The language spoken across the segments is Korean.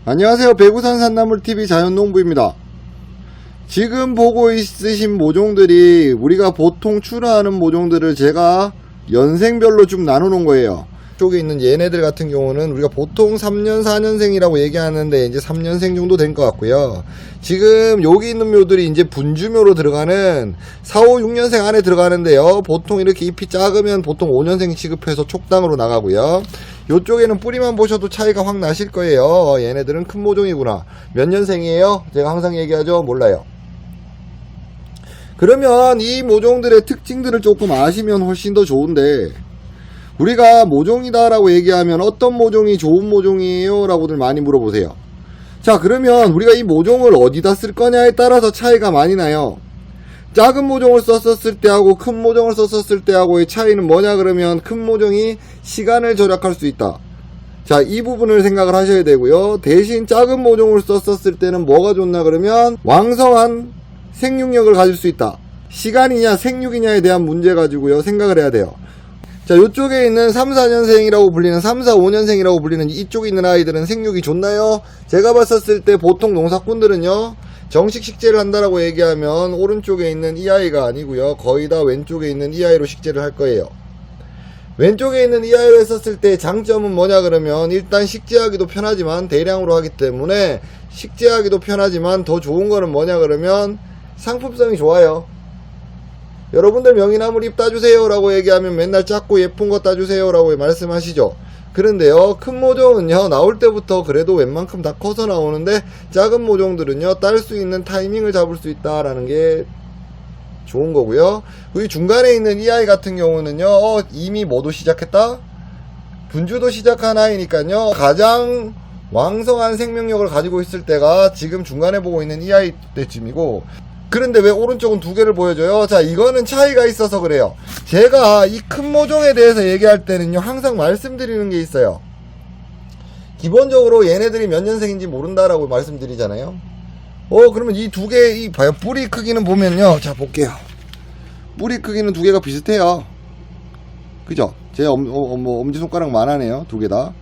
안녕하세요. 배구산 산나물TV 자연농부입니다. 지금 보고 있으신 모종들이 우리가 보통 출하하는 모종들을 제가 연생별로 좀 나눠 놓은 거예요. 쪽에 있는 얘네들 같은 경우는 우리가 보통 3년 4년생이라고 얘기하는데 이제 3년생 정도 된 것 같고요. 지금 여기 있는 묘들이 이제 분주묘로 들어가는 4, 5, 6년생 안에 들어가는데요. 보통 이렇게 잎이 작으면 보통 5년생 취급해서 촉당으로 나가고요. 요쪽에는 뿌리만 보셔도 차이가 확 나실 거예요. 얘네들은 큰 모종이구나. 몇 년생이에요? 제가 항상 얘기하죠. 몰라요. 그러면 이 모종들의 특징들을 조금 아시면 훨씬 더 좋은데, 우리가 모종이다 라고 얘기하면 어떤 모종이 좋은 모종이에요? 라고들 많이 물어보세요. 자, 그러면 우리가 이 모종을 어디다 쓸 거냐에 따라서 차이가 많이 나요. 작은 모종을 썼었을 때하고 큰 모종을 썼었을 때하고의 차이는 뭐냐 그러면, 큰 모종이 시간을 절약할 수 있다. 자, 이 부분을 생각을 하셔야 되고요. 대신 작은 모종을 썼었을 때는 뭐가 좋나 그러면 왕성한 생육력을 가질 수 있다. 시간이냐 생육이냐에 대한 문제 가지고요 생각을 해야 돼요. 자, 요쪽에 있는 3, 4년생이라고 불리는 3, 4, 5년생이라고 불리는 이쪽에 있는 아이들은 생육이 좋나요? 제가 봤었을 때 보통 농사꾼들은요, 정식 식재를 한다라고 얘기하면 오른쪽에 있는 이 아이가 아니고요, 거의 다 왼쪽에 있는 이 아이로 식재를 할 거예요. 왼쪽에 있는 이 아이로 했었을 때 장점은 뭐냐 그러면, 일단 식재하기도 편하지만, 대량으로 하기 때문에 식재하기도 편하지만 더 좋은 거는 뭐냐 그러면 상품성이 좋아요. 여러분들 명이나물 잎 따주세요 라고 얘기하면 맨날 작고 예쁜 거 따주세요 라고 말씀하시죠. 그런데요, 큰 모종은요 나올 때부터 그래도 웬만큼 다 커서 나오는데, 작은 모종들은요 딸 수 있는 타이밍을 잡을 수 있다라는 게 좋은 거고요. 이 중간에 있는 이 아이 같은 경우는요, 이미 뭐도 시작했다? 분주도 시작한 아이니까요, 가장 왕성한 생명력을 가지고 있을 때가 지금 중간에 보고 있는 이 아이 때쯤이고, 그런데 왜 오른쪽은 두 개를 보여줘요? 자, 이거는 차이가 있어서 그래요. 제가 이 큰 모종에 대해서 얘기할 때는요, 항상 말씀드리는 게 있어요. 기본적으로 얘네들이 몇 년생인지 모른다라고 말씀드리잖아요. 그러면 이 두 개, 봐요. 뿌리 크기는 보면요. 자, 볼게요. 뿌리 크기는 두 개가 비슷해요. 그죠? 제 엄지손가락만 하네요. 두 개 다.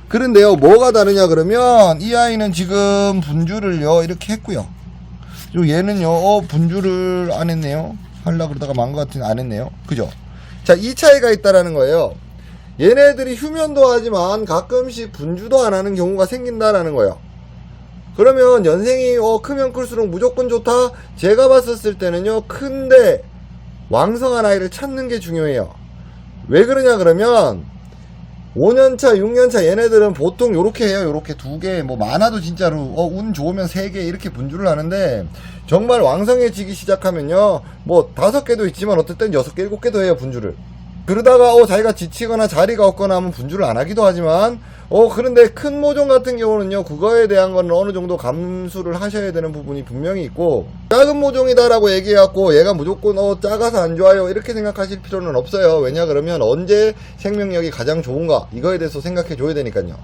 그런데요, 뭐가 다르냐 그러면, 이 아이는 지금 분주를요, 이렇게 했고요. 얘는요, 분주를 안 했네요. 하려고 그러다가 만 것 같은데 안 했네요. 그죠? 자, 이 차이가 있다라는 거예요. 얘네들이 휴면도 하지만 가끔씩 분주도 안 하는 경우가 생긴다라는 거예요. 그러면 연생이 크면 클수록 무조건 좋다? 제가 봤었을 때는요, 큰데 왕성한 아이를 찾는 게 중요해요. 왜 그러냐 그러면, 5년차, 6년차 얘네들은 보통 요렇게 해요. 요렇게 두 개, 많아도 진짜로 운 좋으면 3개 이렇게 분주를 하는데, 정말 왕성해지기 시작하면요, 5개도 있지만 어떨 땐 6개, 7개도 해요, 분주를. 그러다가 자기가 지치거나 자리가 없거나 하면 분주를 안 하기도 하지만, 그런데 큰 모종 같은 경우는요, 그거에 대한 건 어느 정도 감수를 하셔야 되는 부분이 분명히 있고, 작은 모종이다라고 얘기해갖고 얘가 무조건 작아서 안 좋아요 이렇게 생각하실 필요는 없어요. 왜냐 그러면 언제 생명력이 가장 좋은가, 이거에 대해서 생각해 줘야 되니까요.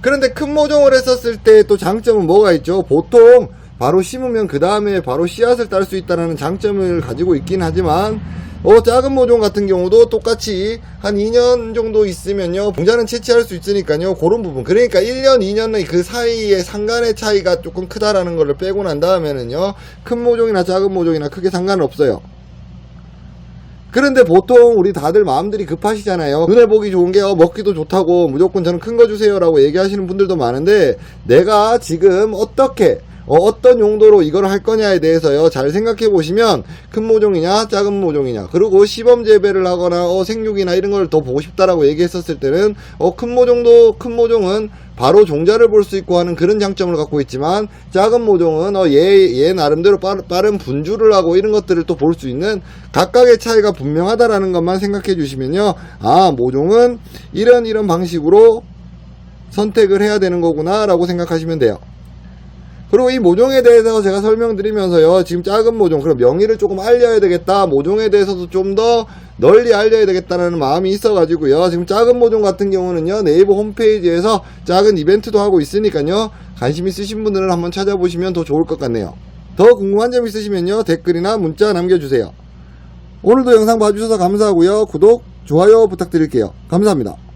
그런데 큰 모종을 했었을 때 또 장점은 뭐가 있죠? 보통 바로 심으면 그 다음에 바로 씨앗을 딸 수 있다는 장점을 가지고 있긴 하지만, 작은 모종 같은 경우도 똑같이 한 2년 정도 있으면요, 종자는 채취할 수 있으니까요, 그런 부분. 그러니까 1년, 2년의 그 사이에 상간의 차이가 조금 크다라는 걸 빼고 난 다음에는요, 큰 모종이나 작은 모종이나 크게 상관은 없어요. 그런데 보통 우리 다들 마음들이 급하시잖아요. 눈에 보기 좋은 게 먹기도 좋다고 무조건 저는 큰 거 주세요 라고 얘기하시는 분들도 많은데, 내가 지금 어떤 용도로 이걸 할 거냐에 대해서요, 잘 생각해 보시면 큰 모종이냐 작은 모종이냐, 그리고 시범 재배를 하거나 생육이나 이런 걸 더 보고 싶다라고 얘기했었을 때는 큰 모종은 바로 종자를 볼 수 있고 하는 그런 장점을 갖고 있지만, 작은 모종은 얘 나름대로 빠른 분주를 하고 이런 것들을 또 볼 수 있는 각각의 차이가 분명하다라는 것만 생각해 주시면요, 모종은 이런 방식으로 선택을 해야 되는 거구나 라고 생각하시면 돼요. 그리고 이 모종에 대해서 제가 설명드리면서요, 지금 작은 모종, 그럼 명의를 조금 알려야 되겠다, 모종에 대해서도 좀 더 널리 알려야 되겠다라는 마음이 있어가지고요, 지금 작은 모종 같은 경우는요, 네이버 홈페이지에서 작은 이벤트도 하고 있으니까요, 관심 있으신 분들은 한번 찾아보시면 더 좋을 것 같네요. 더 궁금한 점 있으시면요, 댓글이나 문자 남겨주세요. 오늘도 영상 봐주셔서 감사하고요, 구독, 좋아요 부탁드릴게요. 감사합니다.